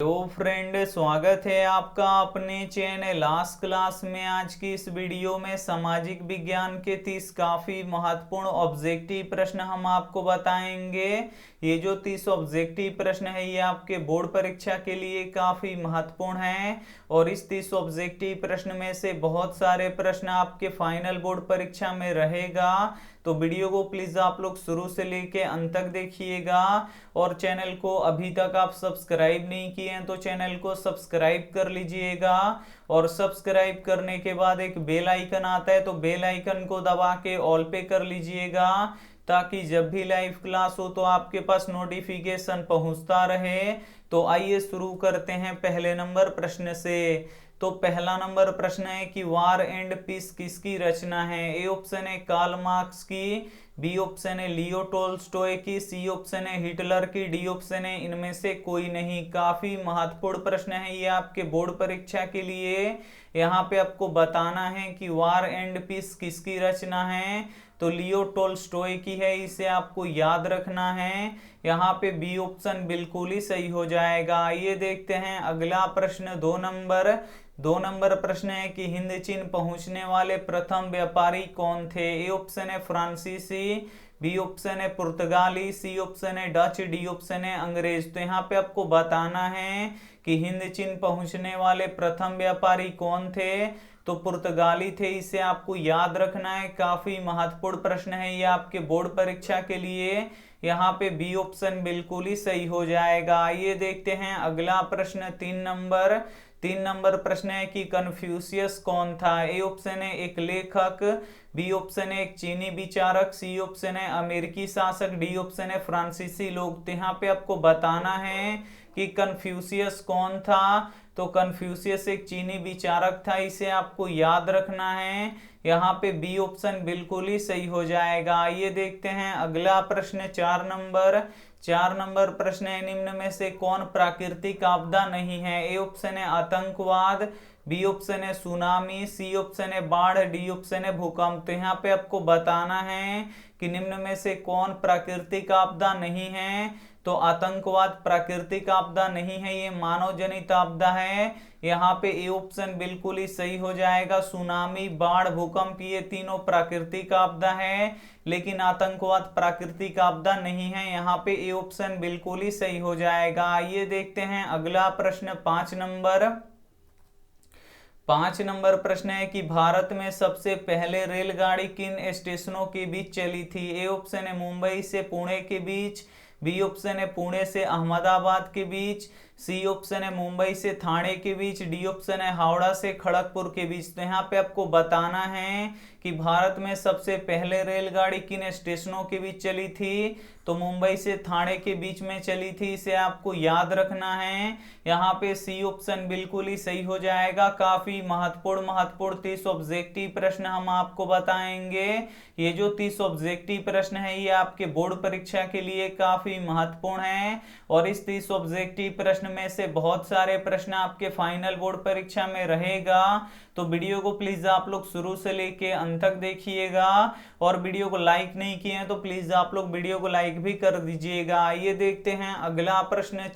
तो फ्रेंड, स्वागत है आपका अपने चैनल लास्ट क्लास में। आज की इस वीडियो में सामाजिक विज्ञान के 30 काफी महत्वपूर्ण ऑब्जेक्टिव प्रश्न हम आपको बताएंगे। ये जो 30 ऑब्जेक्टिव प्रश्न है ये आपके बोर्ड परीक्षा के लिए काफी महत्वपूर्ण है और इस 30 ऑब्जेक्टिव प्रश्न में से बहुत सारे प्रश्न आपके फाइनल बोर्ड परीक्षा में रहेगा। तो वीडियो को प्लीज आप लोग शुरू से लेके अंत तक देखिएगा और चैनल को अभी तक आप सब्सक्राइब नहीं किए हैं तो चैनल को सब्सक्राइब कर लीजिएगा और सब्सक्राइब करने के बाद एक बेल आइकन आता है तो बेल आइकन को दबा के ऑल पे कर लीजिएगा ताकि जब भी लाइव क्लास हो तो आपके पास नोटिफिकेशन पहुंचता रहे। तो आइए शुरू करते हैं पहले नंबर प्रश्न से। तो पहला नंबर प्रश्न है कि वार एंड पीस किसकी रचना है। ए ऑप्शन है कार्ल मार्क्स की, बी ऑप्शन है लियो टोल्स्टॉय की, सी ऑप्शन है हिटलर की, डी ऑप्शन है इनमें से कोई नहीं। काफी महत्वपूर्ण प्रश्न है ये आपके बोर्ड परीक्षा के लिए। यहाँ पे आपको बताना है कि वार एंड पीस किसकी रचना है। तो लियो टोल्स्टॉय की है, इसे आपको याद रखना है। यहाँ पे बी ऑप्शन बिल्कुल ही सही हो जाएगा। ये देखते हैं अगला प्रश्न। दो नंबर प्रश्न है कि हिंद चीन पहुंचने वाले प्रथम व्यापारी कौन थे। ए ऑप्शन है फ्रांसीसी, बी ऑप्शन है पुर्तगाली, सी ऑप्शन है डच, डी ऑप्शन है अंग्रेज। तो यहाँ पे आपको बताना है कि हिंद चीन पहुंचने वाले प्रथम व्यापारी कौन थे। तो पुर्तगाली थे, इसे आपको याद रखना है। काफी महत्वपूर्ण प्रश्न है ये आपके बोर्ड परीक्षा के लिए। यहाँ पे बी ऑप्शन बिल्कुल ही सही हो जाएगा। ये देखते हैं अगला प्रश्न। तीन नंबर प्रश्न है कि कन्फ्यूशियस कौन था। ए ऑप्शन है एक लेखक, बी ऑप्शन है एक चीनी विचारक, सी ऑप्शन है अमेरिकी शासक, डी ऑप्शन है फ्रांसीसी लोग। तो यहाँ पे आपको बताना है कि कन्फ्यूशियस कौन था। तो कन्फ्यूशियस एक चीनी विचारक था, इसे आपको याद रखना है। यहाँ पे बी ऑप्शन बिल्कुल ही सही हो जाएगा। ये देखते हैं अगला प्रश्न। चार नंबर प्रश्न है निम्न में से कौन प्राकृतिक आपदा नहीं है। ए ऑप्शन है आतंकवाद, बी ऑप्शन है सुनामी, सी ऑप्शन है बाढ़, डी ऑप्शन है भूकंप। तो यहाँ पे आपको बताना है कि निम्न में से कौन प्राकृतिक आपदा नहीं है। तो आतंकवाद प्राकृतिक आपदा नहीं है, ये मानव जनित आपदा है। यहाँ पे ए ऑप्शन बिल्कुल ही सही हो जाएगा। सुनामी, बाढ़, भूकंप ये तीनों प्राकृतिक आपदा है लेकिन आतंकवाद प्राकृतिक आपदा नहीं है। यहाँ पे ए ऑप्शन बिल्कुल ही सही हो जाएगा। ये देखते हैं अगला प्रश्न। पांच नंबर प्रश्न है कि भारत में सबसे पहले रेलगाड़ी किन स्टेशनों के बीच चली थी। ए ऑप्शन है मुंबई से पुणे के बीच, बी ऑप्शन है पुणे से अहमदाबाद के बीच, सी ऑप्शन है मुंबई से ठाणे के बीच, डी ऑप्शन है हावड़ा से खड़गपुर के बीच। तो यहाँ पे आपको बताना है कि भारत में सबसे पहले रेलगाड़ी किन स्टेशनों के बीच चली थी। तो मुंबई से ठाणे के बीच में चली थी, इसे आपको याद रखना है। यहाँ पे सी ऑप्शन बिल्कुल ही सही हो जाएगा। काफी महत्वपूर्ण 30 ऑब्जेक्टिव प्रश्न हम आपको बताएंगे। ये जो 30 ऑब्जेक्टिव प्रश्न है ये आपके बोर्ड परीक्षा के लिए काफी महत्वपूर्ण है और इस 30 ऑब्जेक्टिव प्रश्न में से बहुत सारे प्रश्न आपके फाइनल बोर्ड परीक्षा में रहेगा। तो वीडियो को प्लीज आप लोग शुरू से लेके अंत तक देखिएगा और वीडियो को लाइक नहीं किए हैं तो प्लीज आप लोग वीडियो को लाइक भी कर दीजिएगा। ये देखते हैं अगला प्रश्न।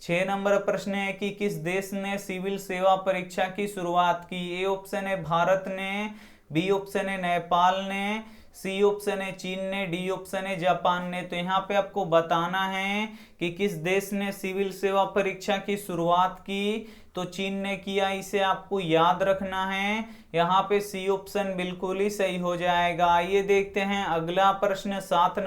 6 नंबर प्रश्न है कि किस देश ने सिविल सेवा परीक्षा की शुरुआत की। ए ऑप्शन है भारत ने, बी ऑप्शन है नेपाल ने, सी ऑप्शन है चीन ने, डी ऑप्शन है जापान ने। तो यहाँ पे आपको बताना है कि किस देश ने सिविल सेवा परीक्षा की शुरुआत की। तो चीन ने किया, इसे आपको याद रखना है। यहाँ पे सी ऑप्शन बिल्कुल ही सही हो जाएगा। ये देखते हैं अगला प्रश्न। 7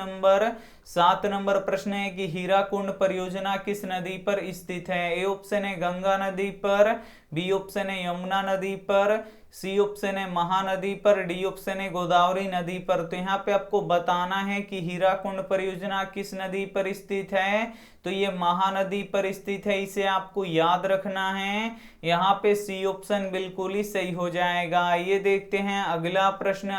नंबर प्रश्न है कि हीराकुंड परियोजना किस नदी पर स्थित है। ए ऑप्शन है गंगा नदी पर, बी ऑप्शन है यमुना नदी पर, सी ऑप्शन है महानदी पर, डी ऑप्शन है गोदावरी नदी पर। तो यहाँ पे आपको बताना है कि हीराकुंड परियोजना किस नदी पर स्थित है। तो ये महानदी पर स्थित है, इसे आपको याद रखना है। यहाँ पे सी ऑप्शन बिल्कुल ही सही हो जाएगा। ये देखते हैं अगला प्रश्न।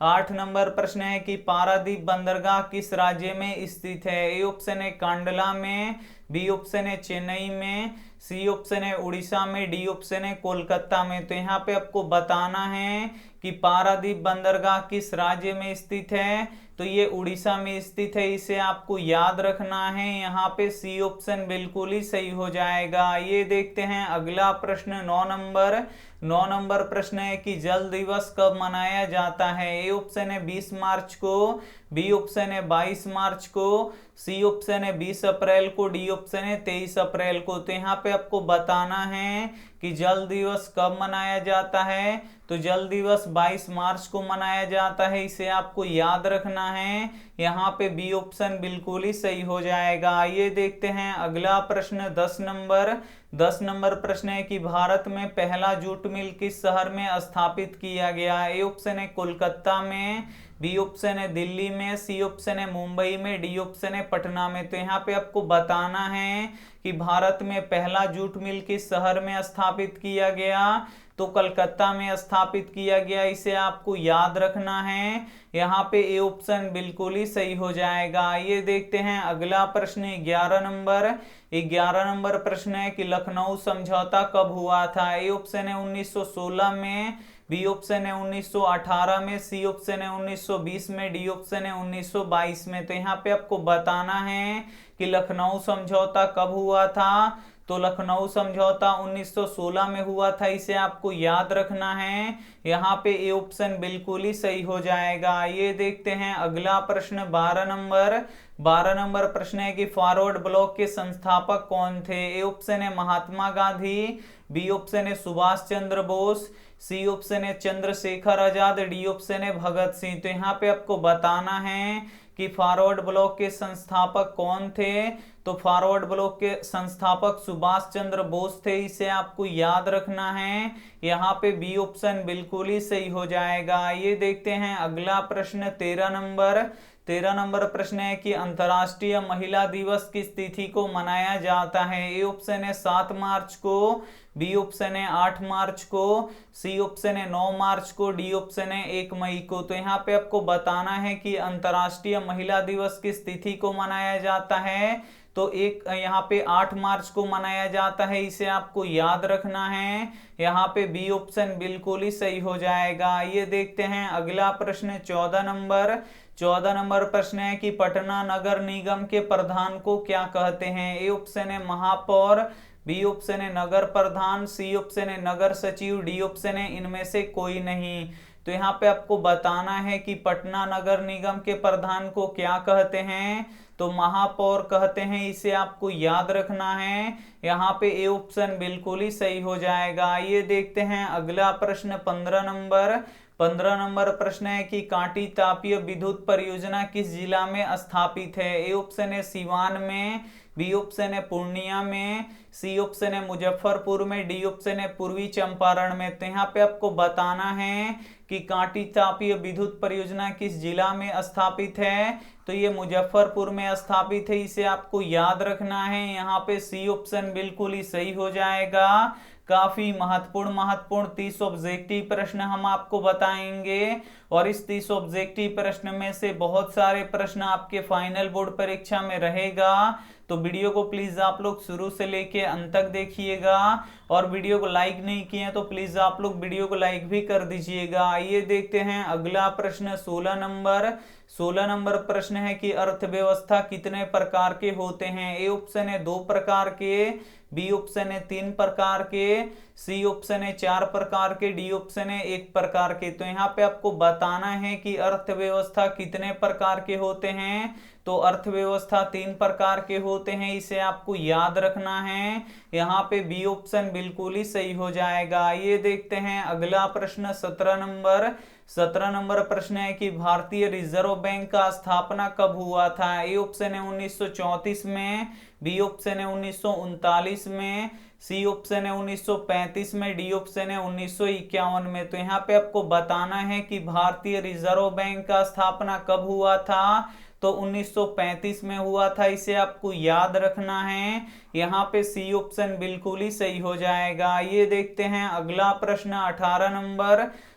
8 नंबर प्रश्न है कि पारादीप बंदरगाह किस राज्य में स्थित है। ए ऑप्शन है कांडला में, बी ऑप्शन है चेन्नई में, सी ऑप्शन है उड़ीसा में, डी ऑप्शन है कोलकाता में। तो यहाँ पे आपको बताना है कि पारादीप बंदरगाह किस राज्य में स्थित है। तो ये उड़ीसा में स्थित है, इसे आपको याद रखना है। यहाँ पे सी ऑप्शन बिल्कुल ही सही हो जाएगा। ये देखते हैं अगला प्रश्न 9 नंबर प्रश्न है कि जल दिवस कब मनाया जाता है। ए ऑप्शन है 20 मार्च को, बी ऑप्शन है 22 मार्च को, सी ऑप्शन है 20 अप्रैल को, डी ऑप्शन है 23 अप्रैल को। तो यहाँ पे आपको बताना है कि जल दिवस कब मनाया जाता है। तो जल दिवस 22 मार्च को मनाया जाता है, इसे आपको याद रखना है। यहाँ पे बी ऑप्शन बिल्कुल ही सही हो जाएगा। ये देखते हैं अगला प्रश्न 10 नंबर प्रश्न है कि भारत में पहला जूट मिल किस शहर में स्थापित किया गया। ए ऑप्शन है कोलकाता में, बी ऑप्शन है दिल्ली में, सी ऑप्शन है मुंबई में, डी ऑप्शन है पटना में। तो यहाँ पे आपको बताना है कि भारत में पहला जूट मिल किस शहर में स्थापित किया गया। तो कलकत्ता में स्थापित किया गया, इसे आपको याद रखना है। यहाँ पे ए ऑप्शन बिल्कुल ही सही हो जाएगा। ये देखते हैं अगला प्रश्न 11 नंबर प्रश्न है कि लखनऊ समझौता कब हुआ था। ए ऑप्शन है 1916 में, बी ऑप्शन है 1918 में, सी ऑप्शन है 1920 में, डी ऑप्शन है 1922 में। तो यहाँ पे आपको बताना है कि लखनऊ समझौता कब हुआ था। तो लखनऊ समझौता 1916 में हुआ था, इसे आपको याद रखना है। यहाँ पे ए ऑप्शन बिल्कुल ही सही हो जाएगा। ये देखते हैं अगला प्रश्न 12 नंबर प्रश्न है कि फॉरवर्ड ब्लॉक के संस्थापक कौन थे। ए ऑप्शन है महात्मा गांधी, बी ऑप्शन है सुभाष चंद्र बोस, सी ऑप्शन है चंद्रशेखर आजाद, डी ऑप्शन है भगत सिंह। तो यहाँ पे आपको बताना है कि फॉरवर्ड ब्लॉक के संस्थापक कौन थे। तो फॉरवर्ड ब्लॉक के संस्थापक सुभाष चंद्र बोस थे, इसे आपको याद रखना है। यहाँ पे बी ऑप्शन बिल्कुल ही सही हो जाएगा। ये देखते हैं अगला प्रश्न 13 नंबर प्रश्न है कि अंतर्राष्ट्रीय महिला दिवस किस तिथि को मनाया जाता है। ए ऑप्शन है 7 मार्च को, बी ऑप्शन है 8 मार्च को, सी ऑप्शन है 9 मार्च को, डी ऑप्शन है 1 मई को। तो यहाँ पे आपको बताना है कि अंतर्राष्ट्रीय महिला दिवस किस तिथि को मनाया जाता है। तो यहाँ पे 8 मार्च को मनाया जाता है, इसे आपको याद रखना है। यहाँ पे बी ऑप्शन बिल्कुल ही सही हो जाएगा। ये देखते हैं अगला प्रश्न 14 नंबर प्रश्न है कि पटना नगर निगम के प्रधान को क्या कहते हैं। ए ऑप्शन है महापौर, बी ऑप्शन है नगर प्रधान, सी ऑप्शन है नगर सचिव, डी ऑप्शन है इनमें से कोई नहीं। तो यहाँ पे आपको बताना है कि पटना नगर निगम के प्रधान को क्या कहते हैं। तो महापौर कहते हैं, इसे आपको याद रखना है। यहाँ पे ए ऑप्शन बिल्कुल ही सही हो जाएगा। ये देखते हैं अगला प्रश्न 15 नंबर प्रश्न है कि कांटी तापीय विद्युत परियोजना किस जिला में स्थापित है। ए ऑप्शन है सिवान में, बी ऑप्शन है पूर्णिया में, सी ऑप्शन है मुजफ्फरपुर में, डी ऑप्शन है पूर्वी चंपारण में। तो यहाँ पे आपको बताना है कि कांटी तापीय विद्युत परियोजना किस जिला में स्थापित है। तो ये मुजफ्फरपुर में स्थापित है, इसे आपको याद रखना है। यहाँ पे सी ऑप्शन बिल्कुल ही सही हो जाएगा। काफी महत्वपूर्ण 30 ऑब्जेक्टिव प्रश्न हम आपको बताएंगे और इस 30 ऑब्जेक्टिव प्रश्न में से बहुत सारे प्रश्न आपके फाइनल बोर्ड परीक्षा में रहेगा। तो वीडियो को प्लीज आप लोग शुरू से लेके अंत तक देखिएगा और वीडियो को लाइक नहीं किए तो प्लीज आप लोग वीडियो को लाइक भी कर दीजिएगा। आइए देखते हैं अगला प्रश्न 16 नंबर प्रश्न है कि अर्थव्यवस्था कितने प्रकार के होते हैं। ए ऑप्शन है 2 प्रकार के, बी ऑप्शन है 3 प्रकार के, सी ऑप्शन है 4 प्रकार के, डी ऑप्शन है 1 प्रकार के। तो यहाँ पे आपको बताना है कि अर्थव्यवस्था कितने प्रकार के होते हैं। तो अर्थव्यवस्था 3 प्रकार के होते हैं, इसे आपको याद रखना है। यहाँ पे बी ऑप्शन बिल्कुल ही सही हो जाएगा। ये देखते हैं अगला प्रश्न 17 नंबर प्रश्न है कि भारतीय रिजर्व बैंक का स्थापना कब हुआ था। ए ऑप्शन है 1934 में, बी ऑप्शन है 1939 में, सी ऑप्शन है 1935 में, डी ऑप्शन है 1951 में। तो यहाँ पे आपको बताना है कि भारतीय रिजर्व बैंक का स्थापना कब हुआ था। तो 1935 में हुआ था, इसे आपको याद रखना है। यहाँ पे सी ऑप्शन बिल्कुल ही सही हो जाएगा। ये देखते हैं अगला प्रश्न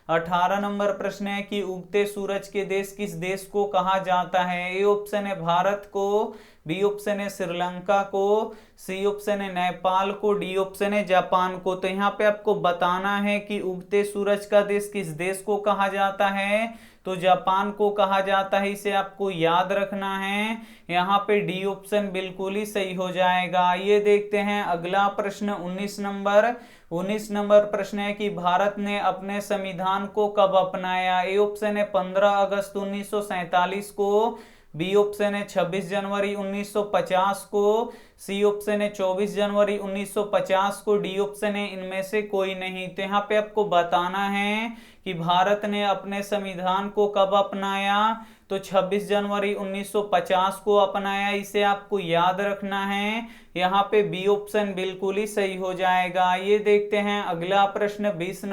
18 नंबर प्रश्न है कि उगते सूरज के देश किस देश को कहा जाता है। ए ऑप्शन है भारत को, बी ऑप्शन है श्रीलंका को, सी ऑप्शन है नेपाल को, डी ऑप्शन है जापान को। तो यहाँ पे आपको बताना है कि उगते सूरज का देश किस देश को कहा जाता है। तो जापान को कहा जाता है, इसे आपको याद रखना है। यहाँ पे डी ऑप्शन बिल्कुल ही सही हो जाएगा। ये देखते हैं अगला प्रश्न 19 नंबर प्रश्न है कि भारत ने अपने संविधान को कब अपनाया। ए ऑप्शन है 15 अगस्त 1947 को, बी ऑप्शन है 26 जनवरी 1950 को, सी ऑप्शन है 24 जनवरी 1950 को, डी ऑप्शन है इनमें से कोई नहीं। तो यहाँ पे आपको बताना है कि भारत ने अपने संविधान को कब अपनाया, तो 26 जनवरी 1950 को अपनाया, इसे आपको याद रखना है। यहाँ पे बी ऑप्शन बिल्कुल ही सही हो जाएगा। ये देखते हैं अगला प्रश्न 20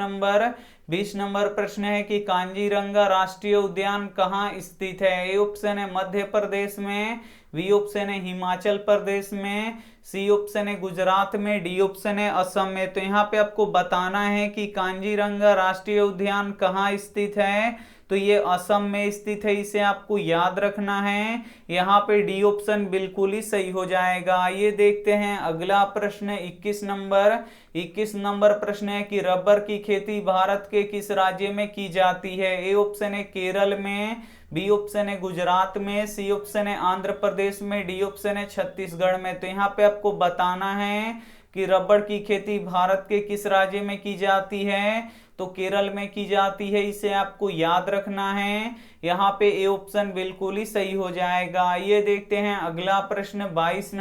नंबर प्रश्न है कि कांजीरंगा राष्ट्रीय उद्यान कहाँ स्थित है। ए ऑप्शन है मध्य प्रदेश में, बी ऑप्शन है हिमाचल प्रदेश में, सी ऑप्शन है गुजरात में, डी ऑप्शन है असम में। तो यहाँ पे आपको बताना है कि कांजीरंगा राष्ट्रीय उद्यान कहाँ स्थित है, तो ये असम में स्थित है, इसे आपको याद रखना है। यहाँ पे डी ऑप्शन बिल्कुल ही सही हो जाएगा। ये देखते हैं अगला प्रश्न 21 नंबर प्रश्न है कि रबर की खेती भारत के किस राज्य में की जाती है। ए ऑप्शन है केरल में, बी ऑप्शन है गुजरात में, सी ऑप्शन है आंध्र प्रदेश में, डी ऑप्शन है छत्तीसगढ़ में। तो यहाँ पे आपको बताना है कि रबर की खेती भारत के किस राज्य में की जाती है, तो केरल में की जाती है, इसे आपको याद रखना है। यहाँ पे ए ऑप्शन बिल्कुल ही सही हो जाएगा। ये देखते हैं अगला प्रश्न 22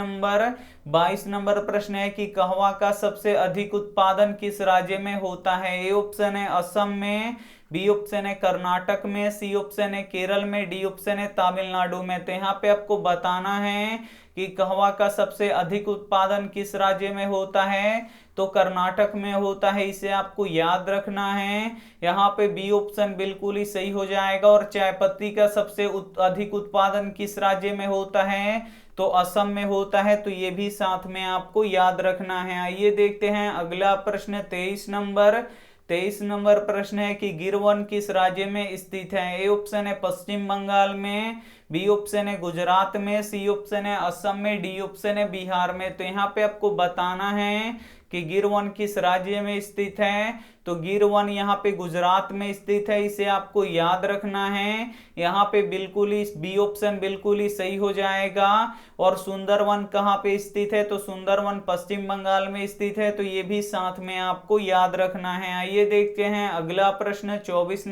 नंबर प्रश्न है कि कहवा का सबसे अधिक उत्पादन किस राज्य में होता है। ए ऑप्शन है असम में, बी ऑप्शन है कर्नाटक में, सी ऑप्शन है केरल में, डी ऑप्शन है तमिलनाडु में। तो यहाँ पे आपको बताना है कि कहवा का सबसे अधिक उत्पादन किस राज्य में होता है, तो कर्नाटक में होता है, इसे आपको याद रखना है। यहाँ पे बी ऑप्शन बिल्कुल ही सही हो जाएगा। और चाय पत्ती का सबसे अधिक उत्पादन किस राज्य में होता है, तो असम में होता है, तो ये भी साथ में आपको याद रखना है। आइए देखते हैं अगला प्रश्न 23 नंबर प्रश्न है कि गिर वन किस राज्य में स्थित है। ए ऑप्शन है पश्चिम बंगाल में, बी ऑप्शन है गुजरात में, सी ऑप्शन है असम में, डी ऑप्शन है बिहार में। तो यहाँ पे आपको बताना है कि गिर वन किस राज्य में स्थित है, तो गिर वन यहाँ पे गुजरात में स्थित है, इसे आपको याद रखना है। यहाँ पे बिल्कुल ही बी ऑप्शन बिल्कुल ही सही हो जाएगा। और सुंदरवन कहाँ पे स्थित है, तो सुंदरवन पश्चिम बंगाल में स्थित है, तो ये भी साथ में आपको याद रखना है। आइए देखते हैं अगला प्रश्न 24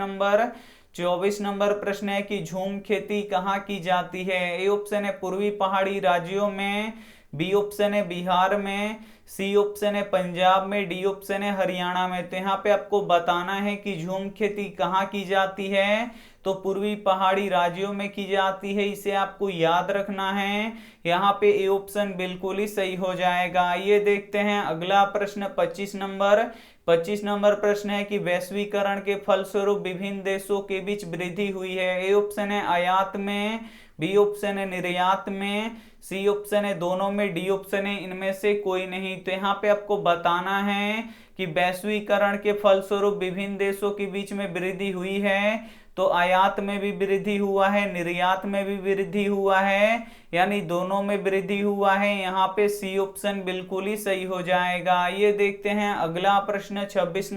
नंबर प्रश्न है कि झूम खेती कहाँ की जाती है। ए ऑप्शन है पूर्वी पहाड़ी राज्यों में, बी ऑप्शन है बिहार में, सी ऑप्शन है पंजाब में, डी ऑप्शन है हरियाणा में। तो यहाँ पे आपको बताना है कि झूम खेती कहाँ की जाती है, तो पूर्वी पहाड़ी राज्यों में की जाती है, इसे आपको याद रखना है। यहाँ पे ए ऑप्शन बिल्कुल ही सही हो जाएगा। ये देखते हैं अगला प्रश्न 25 नंबर प्रश्न है कि वैश्वीकरण के फलस्वरूप विभिन्न देशों के बीच वृद्धि हुई है। ए ऑप्शन है आयात में, बी ऑप्शन है निर्यात में, सी ऑप्शन है दोनों में, डी ऑप्शन है इनमें से कोई नहीं। तो यहाँ पे आपको बताना है कि वैश्वीकरण के फलस्वरूप विभिन्न देशों के बीच में वृद्धि हुई है, तो आयात में भी वृद्धि हुआ है, निर्यात में भी वृद्धि हुआ है, यानी दोनों में वृद्धि हुआ है। यहाँ पे सी ऑप्शन बिल्कुल ही सही हो जाएगा। ये देखते हैं अगला प्रश्न 26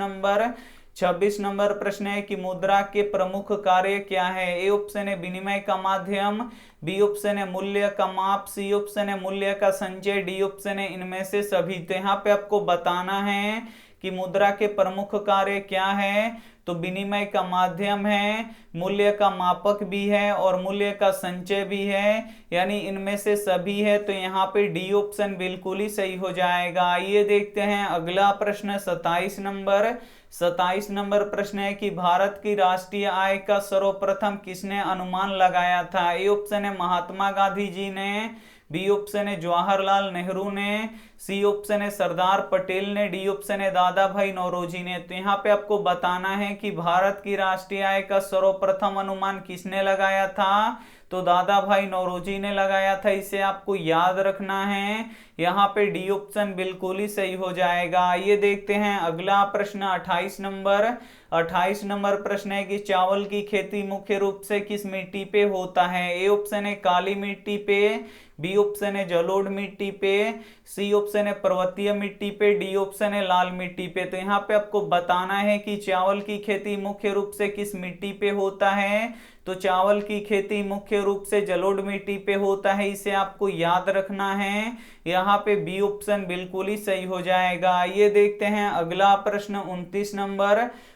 नंबर प्रश्न है कि मुद्रा के प्रमुख कार्य क्या है। ए ऑप्शन है विनिमय का माध्यम, बी ऑप्शन है मूल्य का माप, सी ऑप्शन है मूल्य का संचय, डी ऑप्शन है इनमें से सभी। तो यहाँ पे आपको बताना है कि मुद्रा के प्रमुख कार्य क्या है, तो विनिमय का माध्यम है, मूल्य का मापक भी है और मूल्य का संचय भी है, यानी इनमें से सभी है। तो यहाँ पे डी ऑप्शन बिल्कुल ही सही हो जाएगा। ये देखते हैं अगला प्रश्न 27 नंबर प्रश्न है कि भारत की राष्ट्रीय आय का सर्वप्रथम किसने अनुमान लगाया था। ए ऑप्शन है महात्मा गांधी जी ने, बी ऑप्शन है जवाहरलाल नेहरू ने, सी ऑप्शन है सरदार पटेल ने, डी ऑप्शन है दादा भाई नौरोजी ने। तो यहाँ पे आपको बताना है कि भारत की राष्ट्रीय आय का सर्वप्रथम अनुमान किसने लगाया था, तो दादा भाई नौरोजी ने लगाया था, इसे आपको याद रखना है। यहाँ पे डी ऑप्शन बिल्कुल ही सही हो जाएगा। ये देखते हैं अगला प्रश्न 28 28 नंबर प्रश्न है कि चावल की खेती मुख्य रूप से किस मिट्टी पे होता है? ए ऑप्शन है काली मिट्टी पे, बी ऑप्शन है जलोढ़ मिट्टी पे, सी ऑप्शन है पर्वतीय मिट्टी पे, डी ऑप्शन है लाल मिट्टी पे। तो यहाँ पे आपको बताना है कि चावल की खेती मुख्य रूप से किस मिट्टी पे होता है। तो चावल की खेती मुख्य रूप से जलोढ़ मिट्टी पे होता है, इसे आपको याद रखना है। यहाँ पे बी ऑप्शन बिल्कुल ही सही हो जाएगा। ये देखते हैं अगला प्रश्न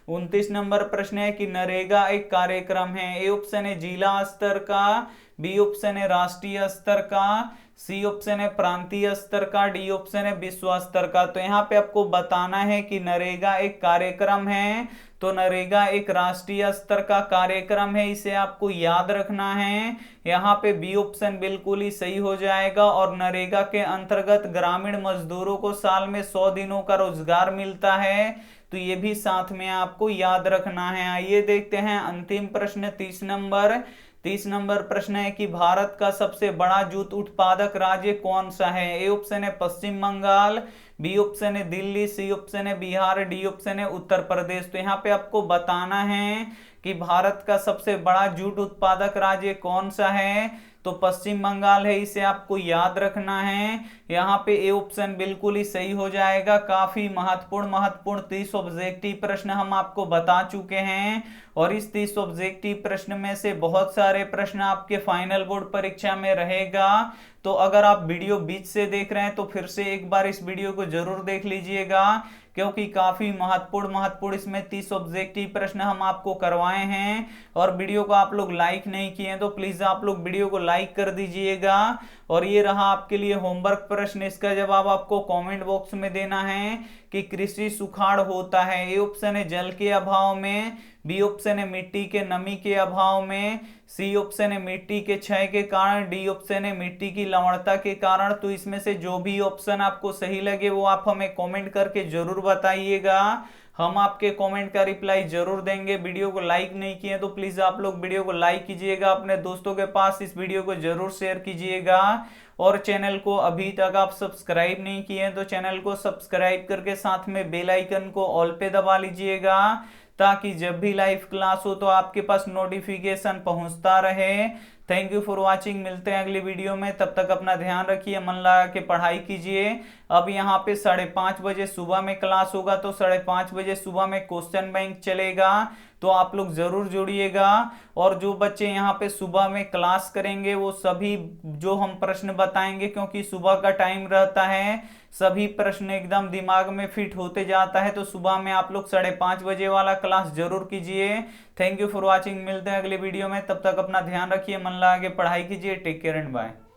29 नंबर प्रश्न है कि नरेगा एक कार्यक्रम है। ए ऑप्शन है जिला स्तर का, बी ऑप्शन है राष्ट्रीय स्तर का, सी ऑप्शन है प्रांतीय स्तर का, डी ऑप्शन है विश्व स्तर का। तो यहाँ पे आपको बताना है कि नरेगा एक कार्यक्रम है, तो नरेगा एक राष्ट्रीय स्तर का कार्यक्रम है, इसे आपको याद रखना है। यहाँ पे बी ऑप्शन बिल्कुल ही सही हो जाएगा। और नरेगा के अंतर्गत ग्रामीण मजदूरों को साल में 100 दिनों का रोजगार मिलता है, तो ये भी साथ में आपको याद रखना है। आइए देखते हैं अंतिम प्रश्न 30 नंबर प्रश्न है कि भारत का सबसे बड़ा जूट उत्पादक राज्य कौन सा है? ए ऑप्शन है पश्चिम बंगाल, बी ऑप्शन है दिल्ली, सी ऑप्शन है बिहार, डी ऑप्शन है उत्तर प्रदेश। तो यहाँ पे आपको बताना है कि भारत का सबसे बड़ा जूट उत्पादक राज्य कौन सा है। तो पश्चिम बंगाल है, इसे आपको याद रखना है। यहाँ पे ए ऑप्शन बिल्कुल ही सही हो जाएगा। काफी महत्वपूर्ण 30 ऑब्जेक्टिव प्रश्न हम आपको बता चुके हैं, और इस 30 ऑब्जेक्टिव प्रश्न में से बहुत सारे प्रश्न आपके फाइनल बोर्ड परीक्षा में रहेगा। तो अगर आप वीडियो बीच से देख रहे हैं तो फिर से एक बार इस वीडियो को जरूर देख लीजिएगा, क्योंकि काफी महत्वपूर्ण इसमें 30 ऑब्जेक्टिव प्रश्न हम आपको करवाए हैं। और वीडियो को आप लोग लाइक नहीं किए तो प्लीज आप लोग वीडियो को लाइक कर दीजिएगा। और ये रहा आपके लिए होमवर्क प्रश्न, इसका जवाब आपको कमेंट बॉक्स में देना है कि कृषि सुखाड़ होता है। ए ऑप्शन है जल के अभाव में, बी ऑप्शन है मिट्टी के नमी के अभाव में, सी ऑप्शन है मिट्टी के क्षय के कारण, डी ऑप्शन है मिट्टी की लवणता के कारण। तो इसमें से जो भी ऑप्शन आपको सही लगे वो आप हमें कमेंट करके जरूर बताइएगा, हम आपके कमेंट का रिप्लाई जरूर देंगे। वीडियो को लाइक नहीं किए तो प्लीज आप लोग वीडियो को लाइक कीजिएगा, अपने दोस्तों के पास इस वीडियो को जरूर शेयर कीजिएगा। और चैनल को अभी तक आप सब्सक्राइब नहीं किए तो चैनल को सब्सक्राइब करके साथ में बेल आइकन को ऑल पे दबा लीजिएगा, ताकि जब भी लाइव क्लास हो तो आपके पास नोटिफिकेशन पहुंचता रहे। थैंक यू फॉर वॉचिंग, मिलते हैं अगली वीडियो में। तब तक अपना ध्यान रखिए, मन लगा के पढ़ाई कीजिए। अब यहाँ पे 5:30 बजे सुबह में क्लास होगा, तो 5:30 बजे सुबह में क्वेश्चन बैंक चलेगा, तो आप लोग जरूर जुड़िएगा। और जो बच्चे यहाँ पे सुबह में क्लास करेंगे वो सभी जो हम प्रश्न बताएंगे, क्योंकि सुबह का टाइम रहता है, सभी प्रश्न एकदम दिमाग में फिट होते जाता है, तो सुबह में आप लोग 5:30 बजे वाला क्लास जरूर कीजिए। थैंक यू फॉर वॉचिंग, मिलते हैं अगले वीडियो में। तब तक अपना ध्यान रखिए, मन लगा के पढ़ाई कीजिए। Take care and bye.